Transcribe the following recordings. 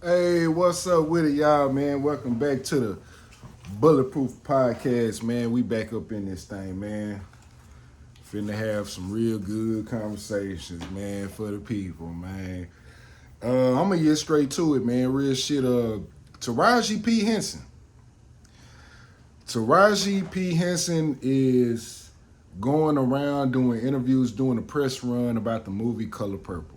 Hey, what's up with it, y'all, man? Welcome back to the Bulletproof Podcast, man. We back up in this thing, man. Finna have some real good conversations, man, for the people, man. I'm gonna get straight to it, man. Real shit. Taraji P. Henson. Taraji P. Henson is going around doing interviews, doing a press run about the movie Color Purple.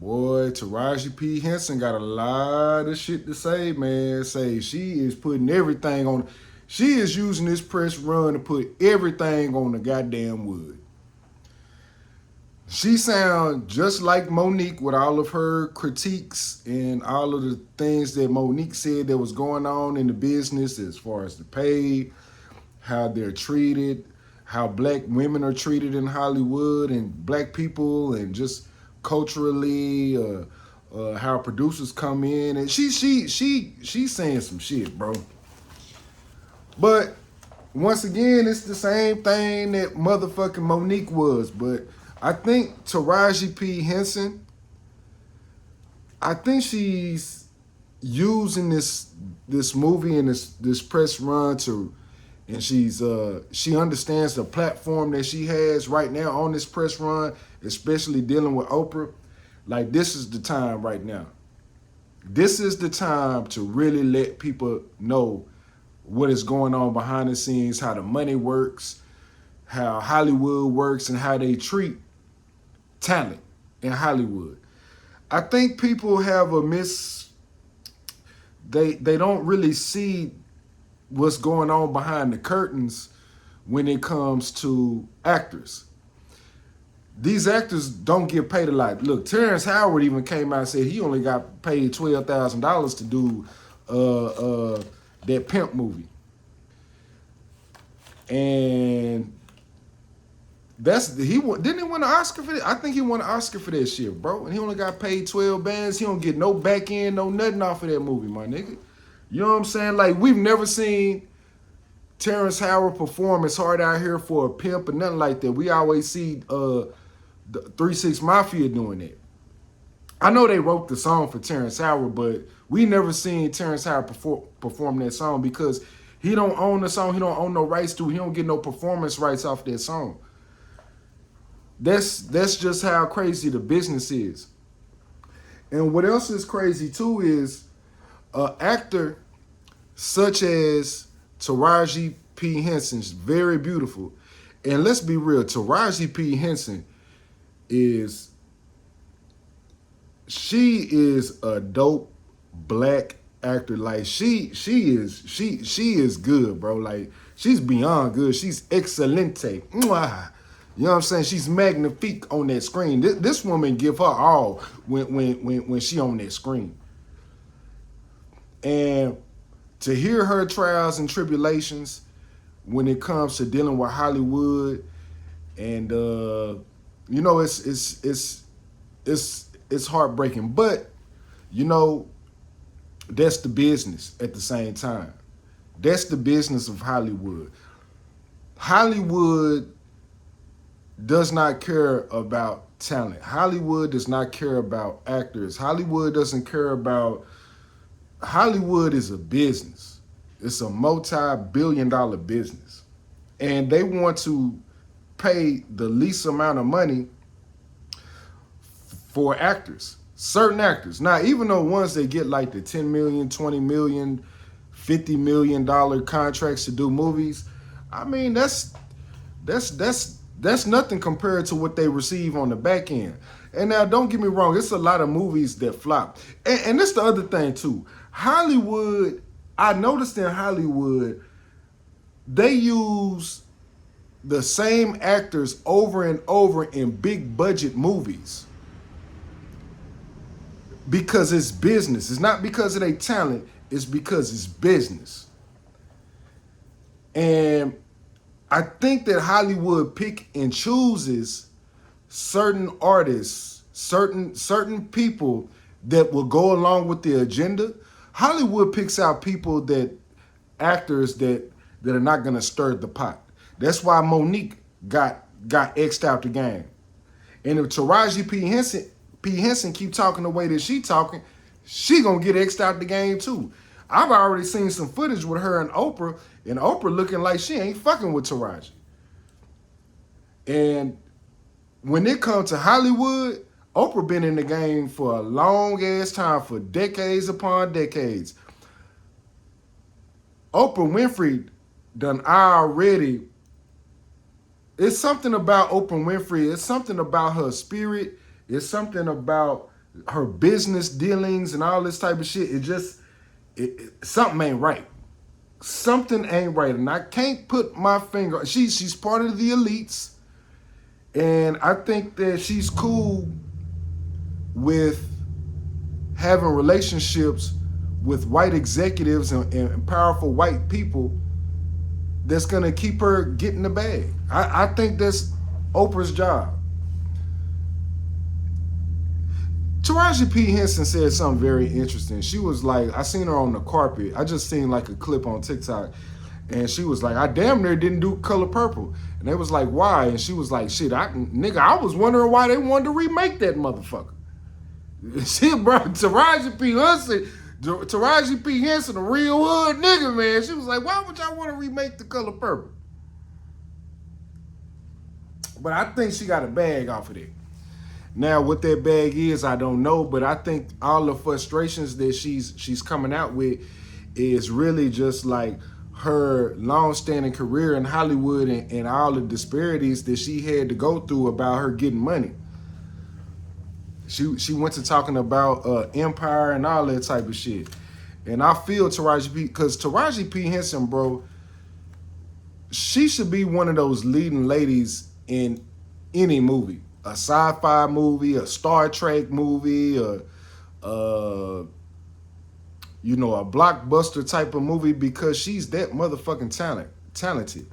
Boy, Taraji P. Henson got a lot of shit to say, man. Say she is putting everything on. She is using this press run to put everything on the goddamn wood. She sounds just like Monique with all of her critiques and all of the things that Monique said that was going on in the business as far as the pay, how they're treated, how black women are treated in Hollywood and black people, and just culturally, how producers come in, and she's saying some shit, bro. But once again, it's the same thing that motherfucking Monique was. But I think Taraji P. Henson, I think she's using this movie and this press run to, and she understands the platform that she has right now on this press run, especially dealing with Oprah. Like, this is the time right now. This is the time to really let people know what is going on behind the scenes, how the money works, how Hollywood works, and how they treat talent in Hollywood. I think people have they don't really see what's going on behind the curtains when it comes to actors. These actors don't get paid a lot. Look, Terrence Howard even came out and said he only got paid $12,000 to do that Pimp movie. And didn't he win an Oscar for that? I think he won an Oscar for that shit, bro. And he only got paid 12 bands. He don't get no back end, no nothing off of that movie, my nigga. You know what I'm saying? Like, we've never seen Terrence Howard perform as hard out here for a pimp or nothing like that. We always see the 3 6 Mafia doing that. I know they wrote the song for Terrence Howard, but we never seen Terrence Howard perform that song because he don't own the song. He don't own no rights to it. He don't get no performance rights off that song. That's just how crazy the business is. And what else is crazy too is an actor such as Taraji P. Henson's very beautiful. And let's be real, Taraji P. Henson she is a dope black actor. Like, she is good, bro. Like, she's beyond good. She's excelente. Mwah. You know what I'm saying? She's magnifique on that screen. This woman give her all when she on that screen. And to hear her trials and tribulations when it comes to dealing with Hollywood, and you know, it's heartbreaking. But you know, that's the business at the same time. That's the business of Hollywood. Hollywood does not care about talent. Hollywood does not care about actors. Hollywood is a business. It's a multi-billion-dollar business. And they want to pay the least amount of money for actors. Certain actors. Now, even the ones that get like the $10 million, $20 million, $50 million contracts to do movies, I mean, that's nothing compared to what they receive on the back end. And now, don't get me wrong, it's a lot of movies that flop. And that's the other thing too. Hollywood, I noticed in Hollywood, they use the same actors over and over in big budget movies because it's business. It's not because of their talent, it's because it's business. And I think that Hollywood pick and chooses certain artists, certain people that will go along with the agenda. Hollywood picks out people actors that are not gonna stir the pot. That's why Monique got X'd out the game. And if Taraji P. Henson P. Henson keep talking the way that she talking, she gonna get X'd out the game too. I've already seen some footage with her and Oprah looking like she ain't fucking with Taraji. And when it comes to Hollywood, Oprah been in the game for a long ass time, for decades upon decades. Oprah Winfrey done already. It's something about Oprah Winfrey. It's something about her spirit. It's something about her business dealings and all this type of shit. Something ain't right. Something ain't right, and I can't put my finger. She's part of the elites, and I think that she's cool with having relationships with white executives and powerful white people that's gonna keep her getting the bag. I think that's Oprah's job. Taraji P. Henson said something very interesting. She was like, I seen her on the carpet. I just seen like a clip on TikTok. And she was like, I damn near didn't do Color Purple. And they was like, why? And she was like, shit, I was wondering why they wanted to remake that motherfucker. Shit, bro, Taraji P. Henson, a real hood nigga, man. She was like, why would y'all want to remake The Color Purple? But I think she got a bag off of it. Now, what that bag is, I don't know, but I think all the frustrations that she's coming out with is really just like her long-standing career in Hollywood and all the disparities that she had to go through about her getting money. She went to talking about Empire and all that type of shit. And I feel because Taraji P. Henson, bro, she should be one of those leading ladies in any movie. A sci-fi movie, a Star Trek movie, a blockbuster type of movie, because she's that motherfucking talented.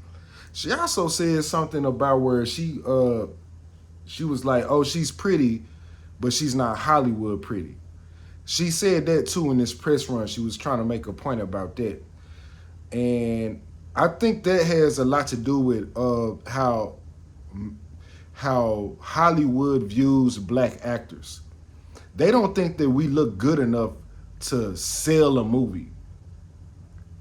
She also said something about where she was like, oh, she's pretty, but she's not Hollywood pretty. She said that too in this press run. She was trying to make a point about that. And I think that has a lot to do with how Hollywood views black actors. They don't think that we look good enough to sell a movie.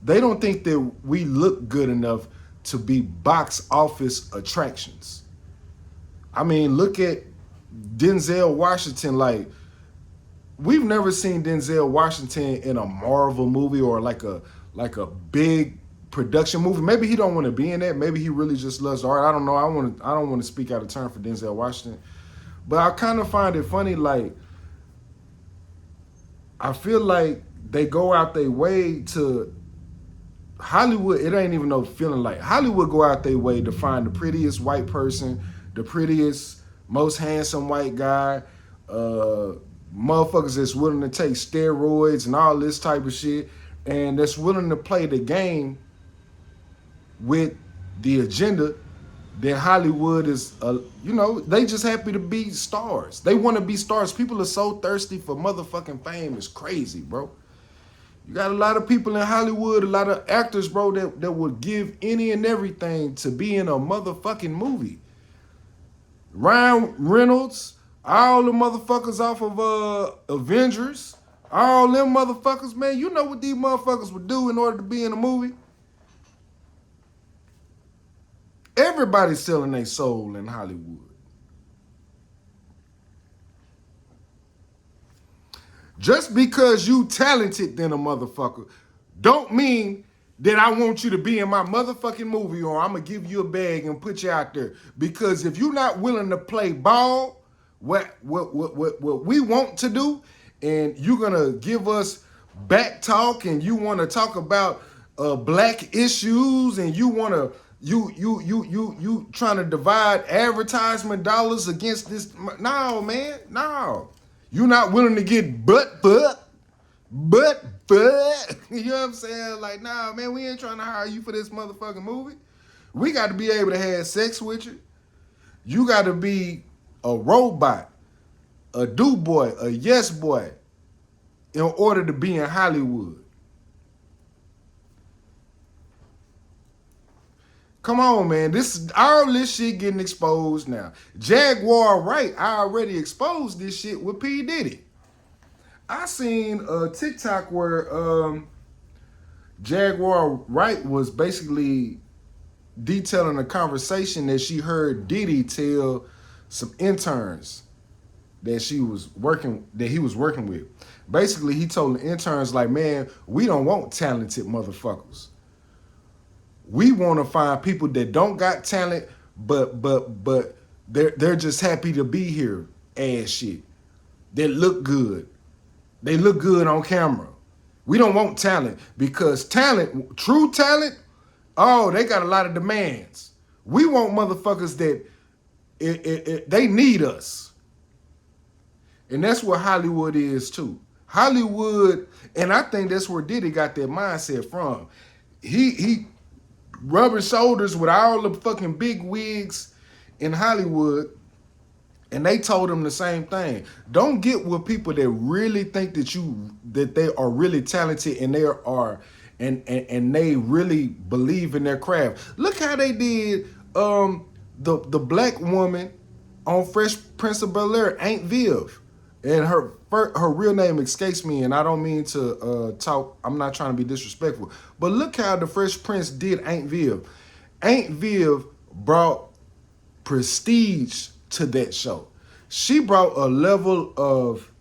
They don't think that we look good enough to be box office attractions. I mean, look at Denzel Washington. Like, we've never seen Denzel Washington in a Marvel movie or like a big production movie. Maybe he don't want to be in that. Maybe he really just loves art. I don't know. I don't want to speak out of turn for Denzel Washington, but I kind of find it funny. Like, I feel like they go out their way to Hollywood. It ain't even no feeling like Hollywood go out their way to find the prettiest white person, the prettiest, most handsome white guy, motherfuckers that's willing to take steroids and all this type of shit, and that's willing to play the game with the agenda that Hollywood is, they just happy to be stars. They want to be stars. People are so thirsty for motherfucking fame. It's crazy, bro. You got a lot of people in Hollywood, a lot of actors, bro, that would give any and everything to be in a motherfucking movie. Ryan Reynolds, all the motherfuckers off of Avengers, all them motherfuckers, man, you know what these motherfuckers would do in order to be in a movie? Everybody's selling their soul in Hollywood. Just because you talented than a motherfucker don't mean that I want you to be in my motherfucking movie, or I'm going to give you a bag and put you out there. Because if you're not willing to play ball, what we want to do, and you're going to give us back talk, and you want to talk about black issues, and you want to you trying to divide advertisement dollars against this. No, man, no. You're not willing to get butt fucked. You know what I'm saying? Like, nah, man, we ain't trying to hire you for this motherfucking movie. We got to be able to have sex with you. You got to be a robot, a do boy, a yes boy, in order to be in Hollywood. Come on, man. All this shit getting exposed now. Jaguar Wright, I already exposed this shit with P. Diddy. I seen a TikTok where Jaguar Wright was basically detailing a conversation that she heard Diddy tell some interns that he was working with. Basically, he told the interns, like, man, we don't want talented motherfuckers. We want to find people that don't got talent, but they're just happy to be here ass shit. They look good. They look good on camera. We don't want talent because talent, true talent, oh, they got a lot of demands. We want motherfuckers that they need us. And that's what Hollywood is too. Hollywood, and I think that's where Diddy got that mindset from. He rubbing shoulders with all the fucking big wigs in Hollywood, and they told him the same thing. Don't get with people that really think that they are really talented and and they really believe in their craft. Look how they did the black woman on Fresh Prince of Bel-Air, Aunt Viv. And her real name escapes me, and I don't mean to talk. I'm not trying to be disrespectful. But look how the Fresh Prince did Aunt Viv. Aunt Viv brought prestige to that show. She brought a level of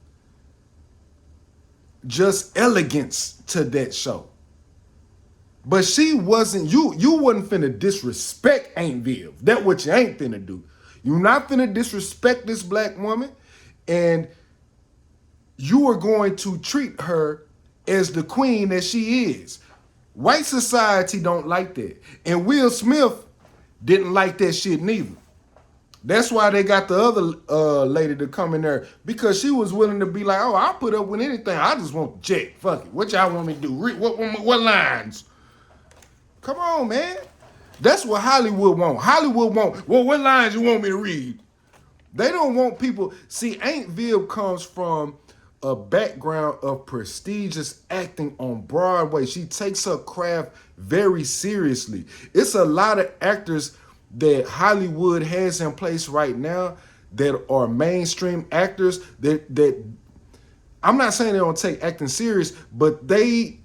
just elegance to that show. But she wasn't, you wasn't finna disrespect Aunt Viv. That's what you ain't finna do. You're not finna disrespect this black woman, and you are going to treat her as the queen that she is. White society don't like that. And Will Smith didn't like that shit neither. That's why they got the other lady to come in there, because she was willing to be like, oh, I'll put up with anything. I just want the check. Fuck it. What y'all want me to do? What lines? Come on, man. That's what Hollywood want. Hollywood want, well, what lines you want me to read? They don't want people. See, Aunt Viv comes from a background of prestigious acting on Broadway. She takes her craft very seriously. It's a lot of actors that Hollywood has in place right now that are mainstream actors that I'm not saying they don't take acting serious, but they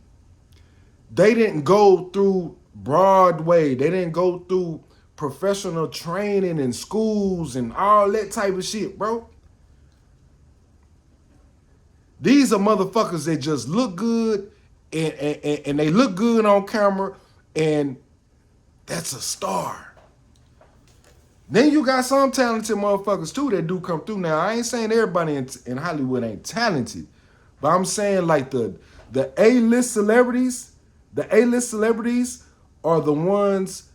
didn't go through Broadway. They didn't go through professional training in schools and all that type of shit, bro. These are motherfuckers that just look good and they look good on camera, and that's a star. Then you got some talented motherfuckers too that do come through. Now, I ain't saying everybody in Hollywood ain't talented, but I'm saying like the A-list celebrities, are the ones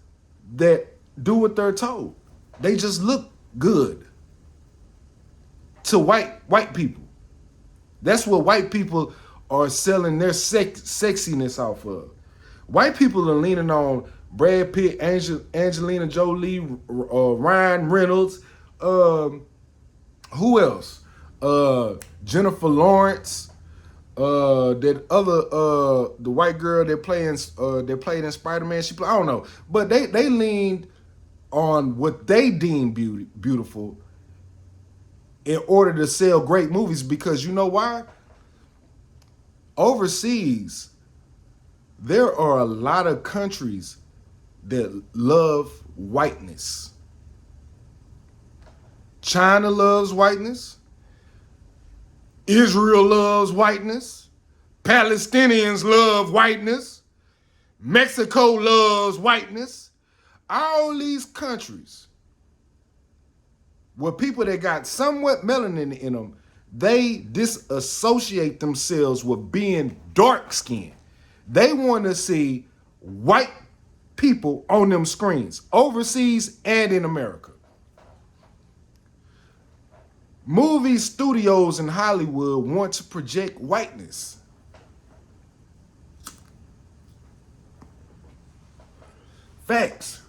that do what they're told. They just look good to white people. That's what white people are selling their sexiness off of. White people are leaning on Brad Pitt, Angelina Jolie, Ryan Reynolds, who else? Jennifer Lawrence, that other the white girl that played in Spider-Man. I don't know, but they leaned on what they deem beautiful in order to sell great movies, because you know why? Overseas, there are a lot of countries that love whiteness. China loves whiteness. Israel loves whiteness. Palestinians love whiteness. Mexico loves whiteness. All these countries where people that got somewhat melanin in them, they disassociate themselves with being dark-skinned. They want to see white people on them screens, overseas and in America. Movie studios in Hollywood want to project whiteness. Facts.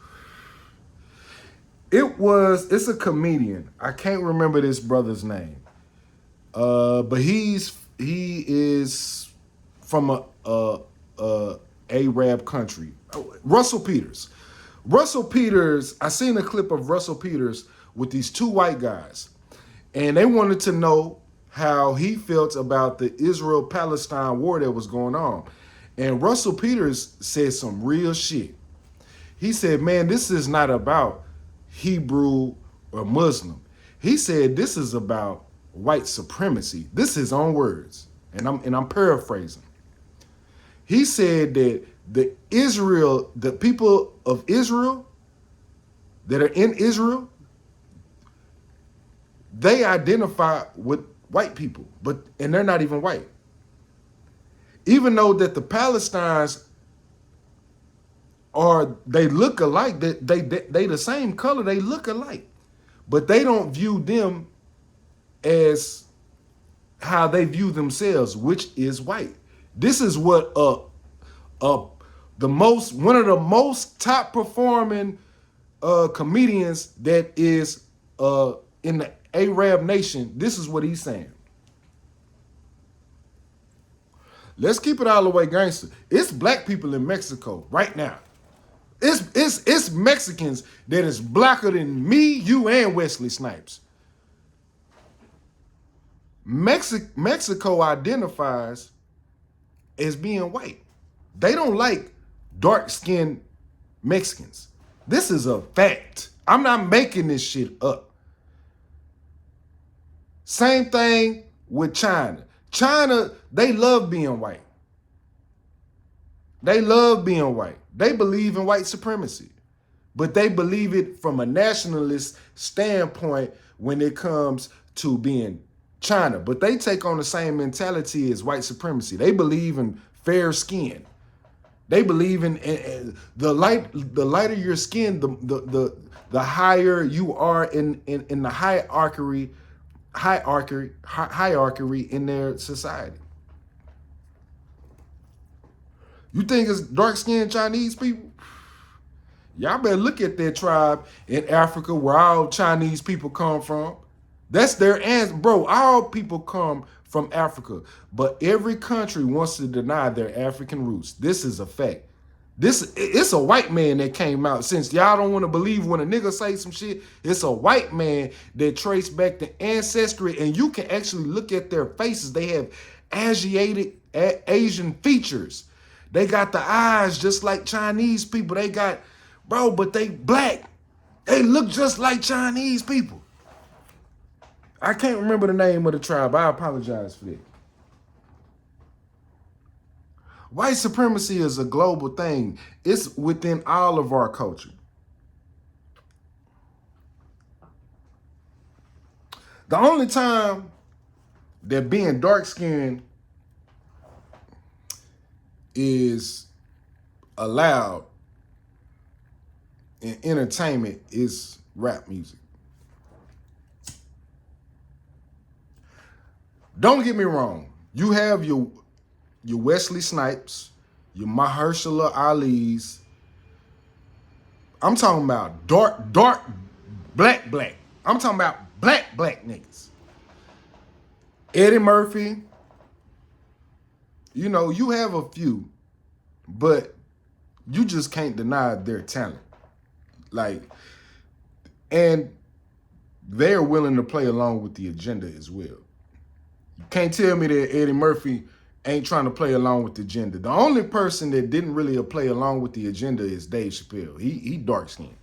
It's a comedian. I can't remember this brother's name. But he is from a Arab country. Russell Peters. Russell Peters, I seen a clip of Russell Peters with these two white guys, and they wanted to know how he felt about the Israel-Palestine war that was going on. And Russell Peters said some real shit. He said, man, this is not about Hebrew or Muslim. He said this is about white supremacy. This is his own words, and I'm paraphrasing. He said that the people of Israel that are in Israel, they identify with white people, and they're not even white. Even though that the Palestinians they look alike, they the same color, they look alike, but they don't view them as how they view themselves, which is white. This is what one of the most top performing comedians that is in the Arab nation. This is what he's saying. Let's keep it all the way gangster. It's black people in Mexico right now. It's Mexicans that is blacker than me, you, and Wesley Snipes. Mexico identifies as being white. They don't like dark-skinned Mexicans. This is a fact. I'm not making this shit up. Same thing with China. China, they love being white. They love being white. They believe in white supremacy, but they believe it from a nationalist standpoint when it comes to being China. But they take on the same mentality as white supremacy. They believe in fair skin. They believe in the lighter your skin, the higher you are in the hierarchy in their society. You think it's dark-skinned Chinese people? Y'all better look at their tribe in Africa where all Chinese people come from. That's their answer. Bro, all people come from Africa. But every country wants to deny their African roots. This is a fact. It's a white man that came out. Since y'all don't want to believe when a nigga say some shit, it's a white man that traced back the ancestry, and you can actually look at their faces. They have Asian features. They got the eyes just like Chinese people. They got, bro, but they black. They look just like Chinese people. I can't remember the name of the tribe. I apologize for that. White supremacy is a global thing. It's within all of our culture. The only time that being dark-skinned is allowed in entertainment is rap music. Don't get me wrong. You have your Wesley Snipes, your Mahershala Ali's. I'm talking about dark, black. I'm talking about black niggas. Eddie Murphy. You know, you have a few, but you just can't deny their talent. Like, and they're willing to play along with the agenda as well. You can't tell me that Eddie Murphy ain't trying to play along with the agenda. The only person that didn't really play along with the agenda is Dave Chappelle. He dark-skinned.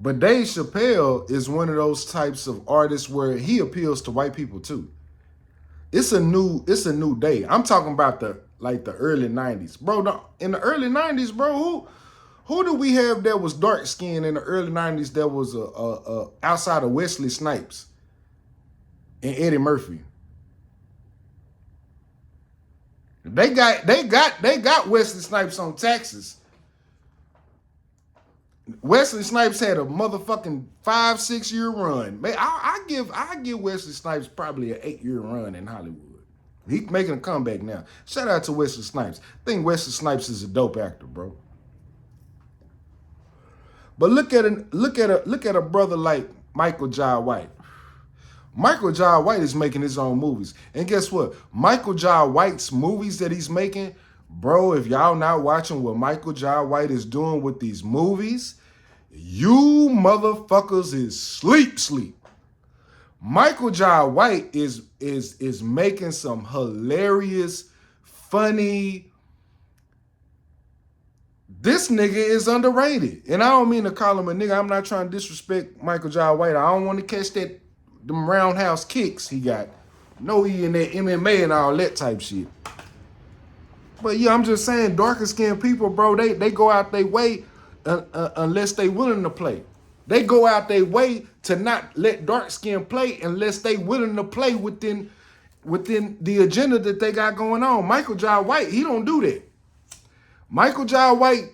But Dave Chappelle is one of those types of artists where he appeals to white people too. It's a new day. I'm talking about the early 90s. Bro, in the early 90s, bro, who do we have that was dark-skinned in the early 90s that was outside of Wesley Snipes and Eddie Murphy? They got Wesley Snipes on Taxes. Wesley Snipes had a motherfucking 5-6 year run. Man, I give Wesley Snipes probably an 8-year run in Hollywood. He's making a comeback now. Shout out to Wesley Snipes. I think Wesley Snipes is a dope actor, bro. But look at a brother like Michael Jai White. Michael Jai White is making his own movies. And guess what? Michael Jai White's movies that he's making, Bro, if y'all not watching what Michael Jai White is doing with these movies, you motherfuckers is sleep. Michael Jai White is making some hilarious, funny. This nigga is underrated. And I don't mean to call him a nigga. I'm not trying to disrespect Michael Jai White. I don't want to catch them roundhouse kicks he got. No, he in that MMA and all that type shit. But yeah, I'm just saying, darker skinned people, bro, they go out their way unless they willing to play. They go out their way to not let dark skin play unless they willing to play within the agenda that they got going on. Michael Jai White, he don't do that. Michael Jai White,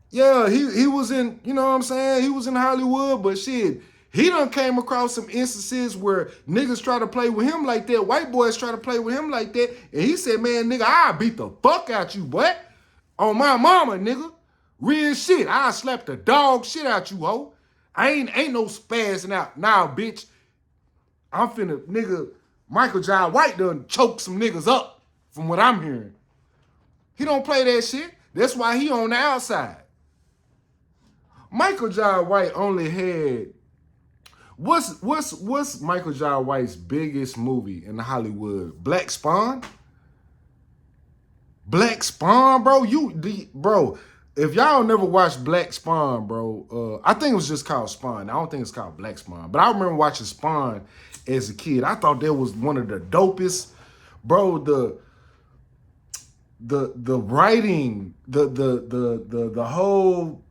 yeah, he was in, you know what I'm saying? He was in Hollywood, but shit, he done came across some instances where niggas try to play with him like that. White boys try to play with him like that. And he said, man, nigga, I'll beat the fuck out you, boy. On my mama, nigga. Real shit. I'll slap the dog shit out you, ho. I ain't no spazzing out. Now, bitch, I'm finna, nigga, Michael Jai White done choke some niggas up from what I'm hearing. He don't play that shit. That's why he on the outside. Michael Jai White only had, what's Michael Jai White's biggest movie in Hollywood? Black Spawn? Black Spawn, bro? Bro, if y'all never watched Black Spawn, bro, I think it was just called Spawn. I don't think it's called Black Spawn. But I remember watching Spawn as a kid. I thought that was one of the dopest, bro, the writing, the whole,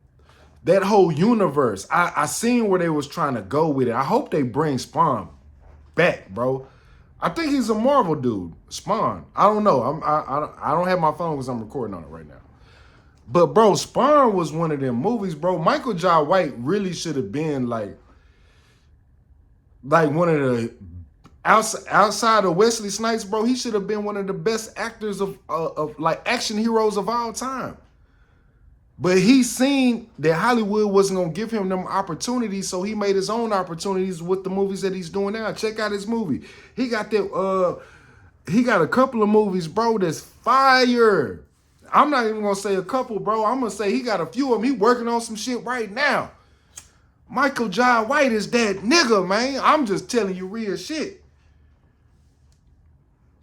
that whole universe. I seen where they was trying to go with it. I hope they bring Spawn back, bro. I think he's a Marvel dude. Spawn. I don't know. I don't have my phone because I'm recording on it right now. But bro, Spawn was one of them movies, bro. Michael Jai White really should have been like one of the outside of Wesley Snipes, bro. He should have been one of the best actors of like action heroes of all time. But he seen that Hollywood wasn't gonna give him them opportunities, so he made his own opportunities with the movies that he's doing now. Check out his movie. He got that. He got a couple of movies, bro, that's fire. I'm not even gonna say a couple, bro. I'm gonna say he got a few of them. He working on some shit right now. Michael Jai White is that nigga, man. I'm just telling you real shit.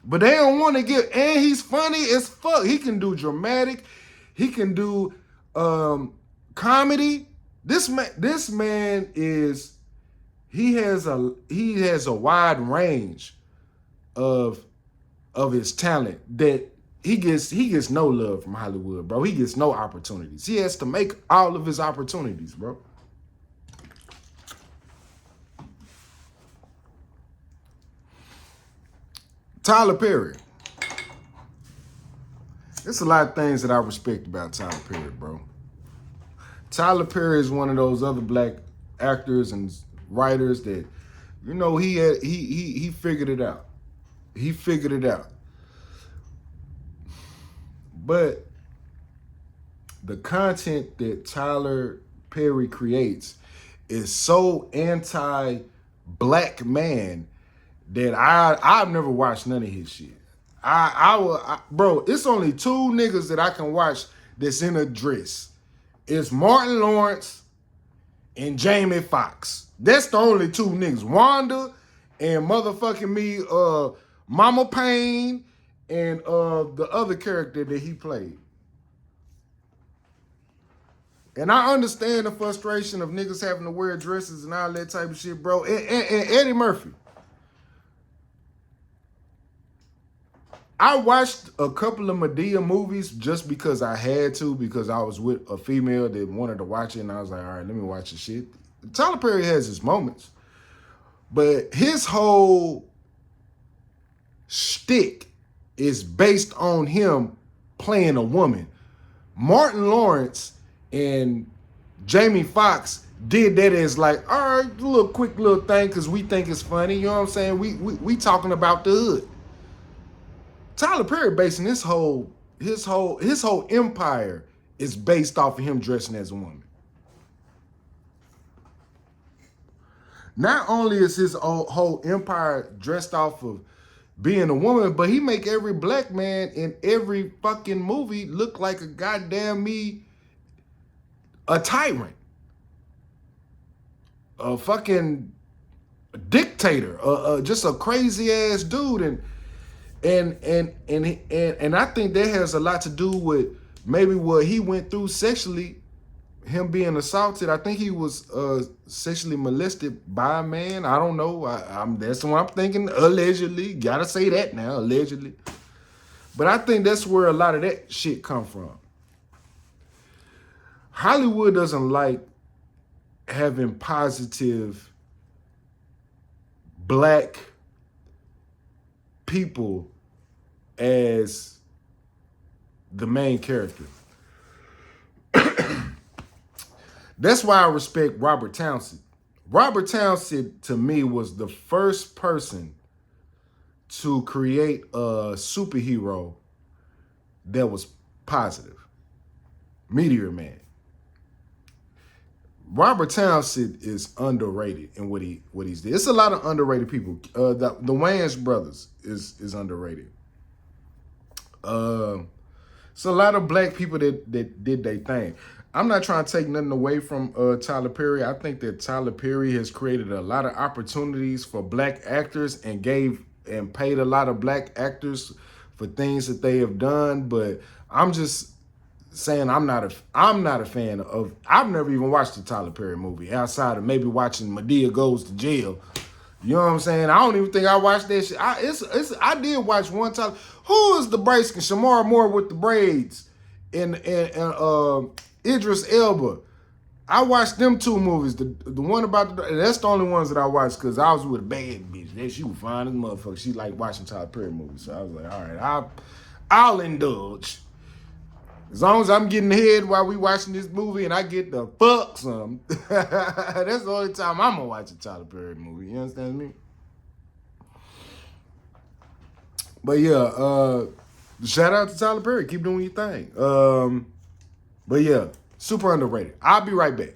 But they don't want to get, and he's funny as fuck. He can do dramatic. He can do comedy. This man is, he has a wide range of his talent that he gets no love from Hollywood, bro. He gets no opportunities. He has to make all of his opportunities, bro. Tyler Perry. There's a lot of things that I respect about Tyler Perry, bro. Tyler Perry is one of those other black actors and writers that, you know, he figured it out. He figured it out. But the content that Tyler Perry creates is so anti-black man that I've never watched none of his shit. Bro, it's only two niggas that I can watch that's in a dress. It's Martin Lawrence and Jamie Foxx. That's the only two niggas. Wanda and motherfucking me, Mama Payne, and the other character that he played. And I understand the frustration of niggas having to wear dresses and all that type of shit, bro. And Eddie Murphy. I watched a couple of Madea movies just because I had to, because I was with a female that wanted to watch it, and I was like, all right, let me watch the shit. Tyler Perry has his moments, but his whole shtick is based on him playing a woman. Martin Lawrence and Jamie Foxx did that as like, all right, a little quick little thing because we think it's funny. You know what I'm saying? We talking about the hood. Tyler Perry basing his whole empire is based off of him dressing as a woman. Not only is his whole empire dressed off of being a woman, but he make every black man in every fucking movie look like a goddamn a tyrant, a fucking dictator, just a crazy ass dude, and I think that has a lot to do with maybe what he went through sexually, him being assaulted. I think he was sexually molested by a man. I don't know. That's what I'm thinking. Allegedly, gotta say that now, allegedly. But I think that's where a lot of that shit come from. Hollywood doesn't like having positive black people as the main character. That's why I respect Robert Townsend. Robert Townsend, to me, was the first person to create a superhero that was positive. Meteor Man. Robert Townsend is underrated in what he's did. It's a lot of underrated people. The Wayans brothers is underrated. It's a lot of black people that did their thing. I'm not trying to take nothing away from Tyler Perry. I think that Tyler Perry has created a lot of opportunities for black actors and paid a lot of black actors for things that they have done. But I'm just saying I'm not a fan of. I've never even watched the Tyler Perry movie outside of maybe watching Madea Goes to Jail. You know what I'm saying? I don't even think I watched that shit. I did watch one time. Who is the bright skin? Shamar Moore with the braids and Idris Elba. I watched them two movies. The one about that's the only ones that I watched because I was with a bad bitch. She was fine as motherfucker. She liked watching Tyler Perry movies. So I was like, all right, I'll indulge. As long as I'm getting head while we watching this movie and I get the fuck some. That's the only time I'm gonna watch a Tyler Perry movie. You understand me? But yeah, shout out to Tyler Perry. Keep doing your thing. But yeah, super underrated. I'll be right back.